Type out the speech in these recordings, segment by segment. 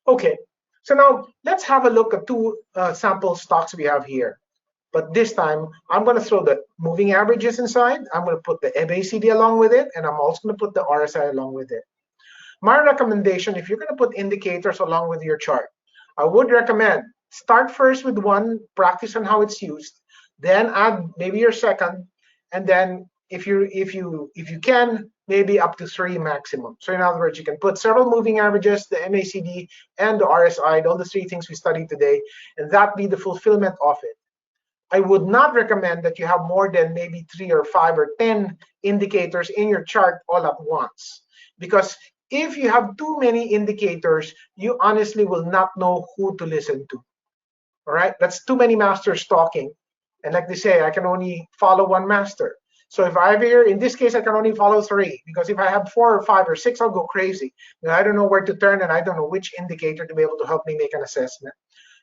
Okay, so now let's have a look at two sample stocks we have here. But this time, I'm going to throw the moving averages inside. I'm going to put the MACD along with it, and I'm also going to put the RSI along with it. My recommendation, if you're going to put indicators along with your chart, I would recommend start first with one, practice on how it's used, then add maybe your second, and then if you can, maybe up to 3 maximum. So in other words, you can put several moving averages, the MACD and the RSI, all the three things we studied today, and that be the fulfillment of it. I would not recommend that you have more than maybe 3 or 5 or 10 indicators in your chart all at once, because if you have too many indicators, you honestly will not know who to listen to. All right, that's too many masters talking, and like they say, I can only follow one master. So if I have here, in this case, I can only follow 3, because if I have 4 or 5 or 6, I'll go crazy. And I don't know where to turn, and I don't know which indicator to be able to help me make an assessment.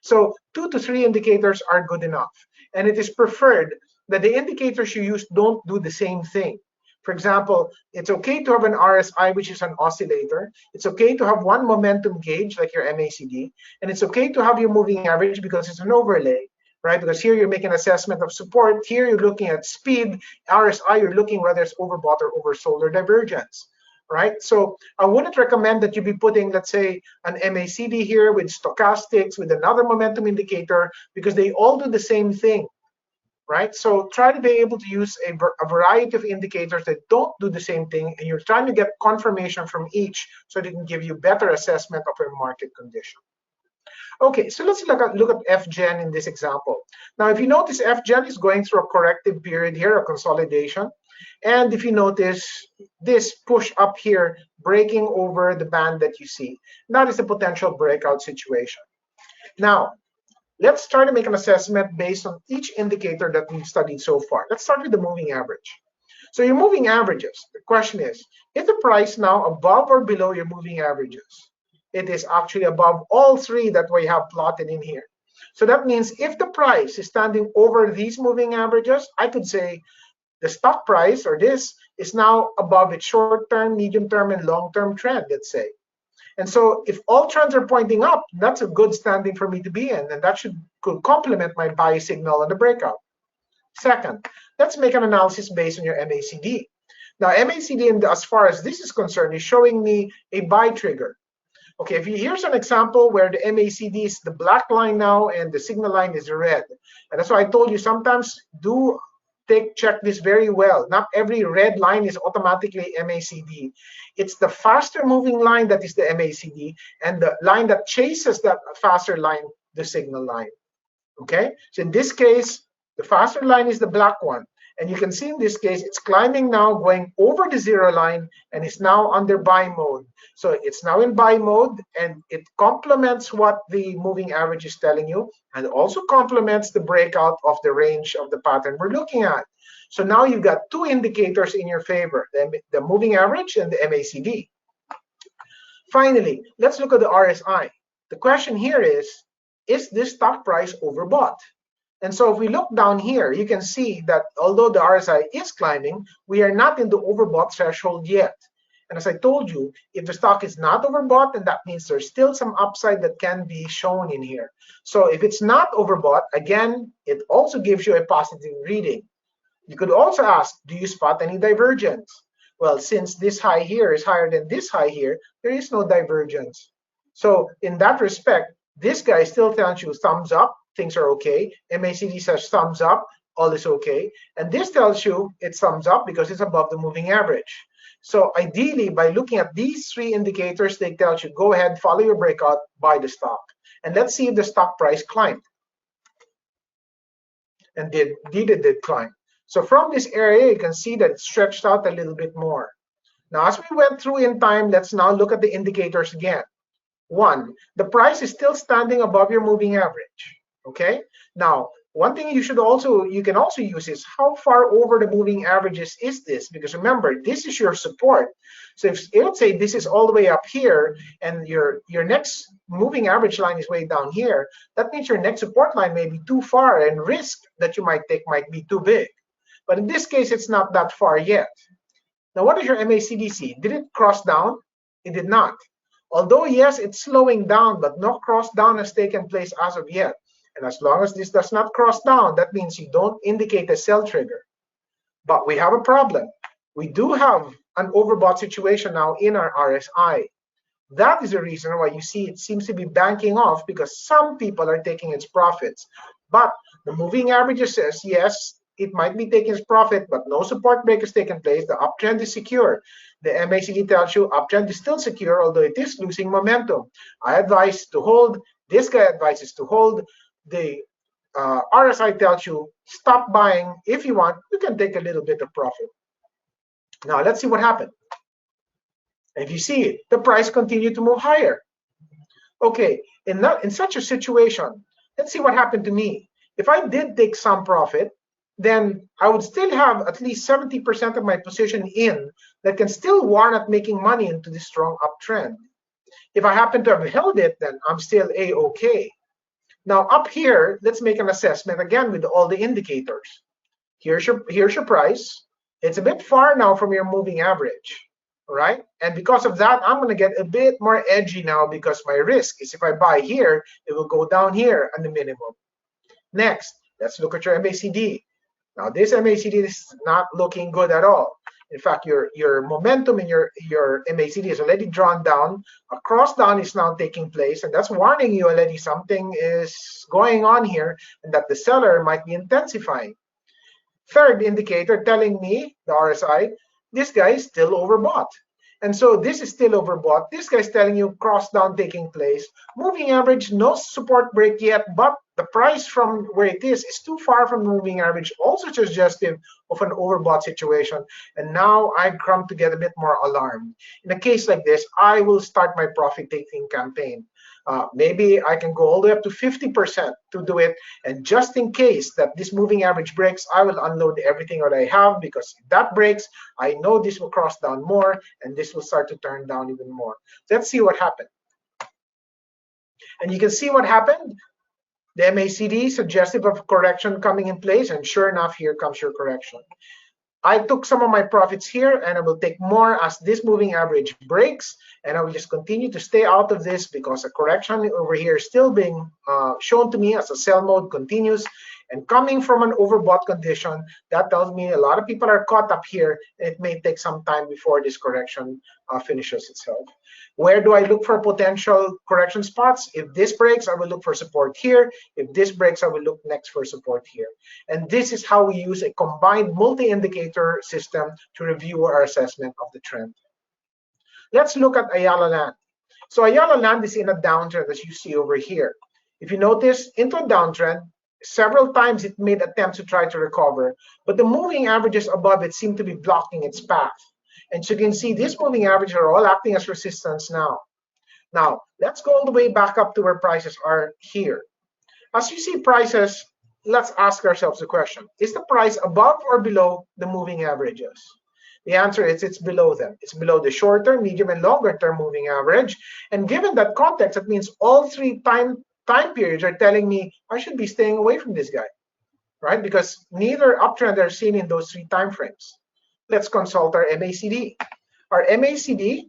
So 2 to 3 indicators are good enough. And it is preferred that the indicators you use don't do the same thing. For example, it's okay to have an RSI, which is an oscillator. It's okay to have one momentum gauge, like your MACD. And it's okay to have your moving average because it's an overlay, right? Because here you're making an assessment of support. Here you're looking at speed. RSI, you're looking whether it's overbought or oversold or divergence. Right? So I wouldn't recommend that you be putting, let's say, an MACD here with stochastics, with another momentum indicator, because they all do the same thing, right? So try to be able to use a variety of indicators that don't do the same thing, and you're trying to get confirmation from each so they can give you better assessment of your market condition. Okay, so let's look at FGen in this example. Now, if you notice, FGen is going through a corrective period here, a consolidation. And if you notice, this push up here, breaking over the band that you see, that is a potential breakout situation. Now, let's try to make an assessment based on each indicator that we've studied so far. Let's start with the moving average. So your moving averages, the question is the price now above or below your moving averages? It is actually above all 3 that we have plotted in here. So that means if the price is standing over these moving averages, I could say the stock price, or this, is now above its short-term, medium-term, and long-term trend, let's say. And so if all trends are pointing up, that's a good standing for me to be in, and that could complement my buy signal on the breakout. Second, let's make an analysis based on your MACD. Now, MACD, as far as this is concerned, is showing me a buy trigger. Okay, here's an example where the MACD is the black line now and the signal line is red. And that's why I told you sometimes do check this very well. Not every red line is automatically MACD. It's the faster moving line that is the MACD, and the line that chases that faster line, the signal line. Okay, so in this case, the faster line is the black one. And you can see in this case, it's climbing now, going over the 0 line, and it's now under buy mode. So it's now in buy mode, and it complements what the moving average is telling you, and also complements the breakout of the range of the pattern we're looking at. So now you've got 2 indicators in your favor, the moving average and the MACD. Finally, let's look at the RSI. The question here is this stock price overbought? And so if we look down here, you can see that although the RSI is climbing, we are not in the overbought threshold yet. And as I told you, if the stock is not overbought, then that means there's still some upside that can be shown in here. So if it's not overbought, again, it also gives you a positive reading. You could also ask, do you spot any divergence? Well, since this high here is higher than this high here, there is no divergence. So in that respect, this guy still tells you thumbs up, things are okay. MACD says thumbs up, all is okay. And this tells you it's thumbs up because it's above the moving average. So ideally, by looking at these 3 indicators, they tell you, go ahead, follow your breakout, buy the stock. And let's see if the stock price climbed. And it did climb. So from this area, you can see that it stretched out a little bit more. Now, as we went through in time, let's now look at the indicators again. 1, the price is still standing above your moving average. Okay. Now, one thing you can also use is how far over the moving averages is this? Because remember, this is your support. So if let's say this is all the way up here, and your next moving average line is way down here, that means your next support line may be too far, and risk that you might take might be too big. But in this case, it's not that far yet. Now, what does your MACD see? Did it cross down? It did not. Although, yes, it's slowing down, but no cross down has taken place as of yet. And as long as this does not cross down, that means you don't indicate a sell trigger. But we have a problem. We do have an overbought situation now in our RSI. That is the reason why you see it seems to be banking off, because some people are taking its profits. But the moving averages says, yes, it might be taking its profit, but no support break has taken place. The uptrend is secure. The MACD tells you uptrend is still secure, although it is losing momentum. I advise to hold. This guy advises to hold. The RSI tells you stop buying. If you want, you can take a little bit of profit. Now let's see what happened. If you see it, the price continued to move higher. Okay, in such a situation, let's see what happened to me. If I did take some profit, then I would still have at least 70% of my position in that can still warrant making money into this strong uptrend. If I happen to have held it, then I'm still A-okay. Now up here, let's make an assessment again with all the indicators. Here's your price. It's a bit far now from your moving average. Right? And because of that, I'm going to get a bit more edgy now, because my risk is if I buy here, it will go down here at the minimum. Next, let's look at your MACD. Now, this MACD is not looking good at all. In fact, your momentum in your MACD is already drawn down. A cross down is now taking place, and that's warning you already something is going on here, and that the seller might be intensifying. Third indicator telling me, the RSI, this guy is still overbought. And so this is still overbought. This guy's telling you cross down taking place. Moving average, no support break yet, but the price from where it is too far from the moving average, also suggestive of an overbought situation. And now I've come to get a bit more alarmed. In a case like this, I will start my profit taking campaign. Maybe I can go all the way up to 50% to do it. And just in case that this moving average breaks, I will unload everything that I have, because if that breaks, I know this will cross down more and this will start to turn down even more. Let's see what happened. And you can see what happened. The MACD suggestive of correction coming in place, and sure enough, here comes your correction. I took some of my profits here, and I will take more as this moving average breaks, and I will just continue to stay out of this, because a correction over here is still being shown to me as a sell mode continues. And coming from an overbought condition, that tells me a lot of people are caught up here, and it may take some time before this correction finishes itself. Where do I look for potential correction spots? If this breaks, I will look for support here. If this breaks, I will look next for support here. And this is how we use a combined multi-indicator system to review our assessment of the trend. Let's look at Ayala Land. So Ayala Land is in a downtrend, as you see over here. If you notice, into a downtrend, several times it made attempts to try to recover, but the moving averages above it seem to be blocking its path. And so you can see these moving averages are all acting as resistance now. Now, let's go all the way back up to where prices are here. As you see prices, let's ask ourselves the question, is the price above or below the moving averages? The answer is it's below them. It's below the short-term, medium, and longer-term moving average. And given that context, that means all three time periods are telling me I should be staying away from this guy, right? Because neither uptrend are seen in those three time frames. Let's consult our MACD. Our MACD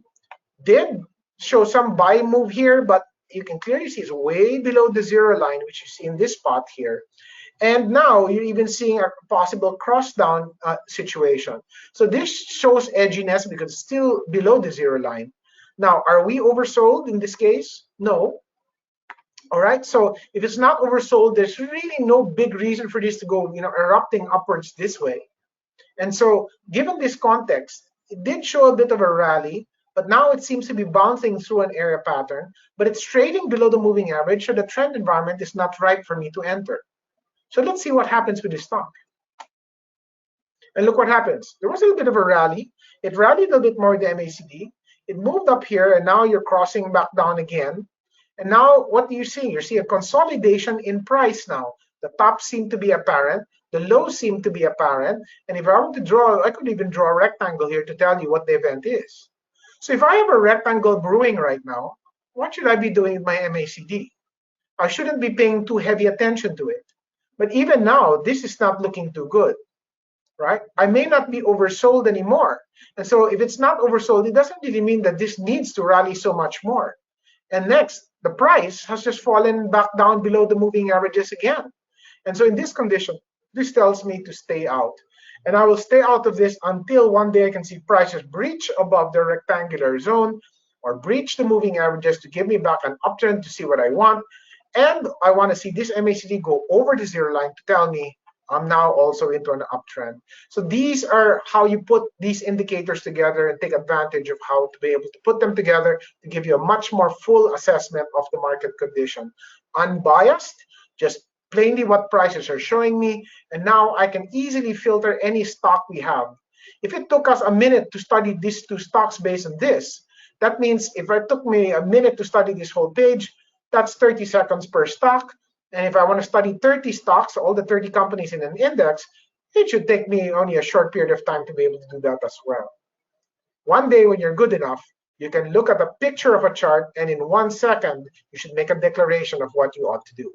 did show some buy move here, but you can clearly see it's way below the zero line, which you see in this spot here. And now you're even seeing a possible cross down situation. So this shows edginess because it's still below the zero line. Now, are we oversold in this case? No. All right, so if it's not oversold, there's really no big reason for this to go, erupting upwards this way. And so given this context, it did show a bit of a rally, but now it seems to be bouncing through an area pattern, but it's trading below the moving average, so the trend environment is not right for me to enter. So let's see what happens with this stock. And look what happens. There was a little bit of a rally. It rallied a little bit more than the MACD. It moved up here, and now you're crossing back down again. And now what do you see? You see a consolidation in price now. The tops seem to be apparent. The lows seem to be apparent. And if I were to draw, I could even draw a rectangle here to tell you what the event is. So if I have a rectangle brewing right now, what should I be doing with my MACD? I shouldn't be paying too heavy attention to it. But even now, this is not looking too good, right? I may not be oversold anymore And so if it's not oversold, it doesn't really mean that this needs to rally so much more. And next, the price has just fallen back down below the moving averages again. And so in this condition, this tells me to stay out. And I will stay out of this until one day I can see prices breach above the rectangular zone or breach the moving averages to give me back an uptrend to see what I want. And I want to see this MACD go over the zero line to tell me I'm now also into an uptrend. So these are how you put these indicators together and take advantage of how to be able to put them together to give you a much more full assessment of the market condition. Unbiased, just plainly what prices are showing me, and now I can easily filter any stock we have. If it took us a minute to study these two stocks based on this, that means if it took me a minute to study this whole page, that's 30 seconds per stock. And if I want to study 30 stocks, all the 30 companies in an index, it should take me only a short period of time to be able to do that as well. One day when you're good enough, you can look at a picture of a chart and in 1 second, you should make a declaration of what you ought to do.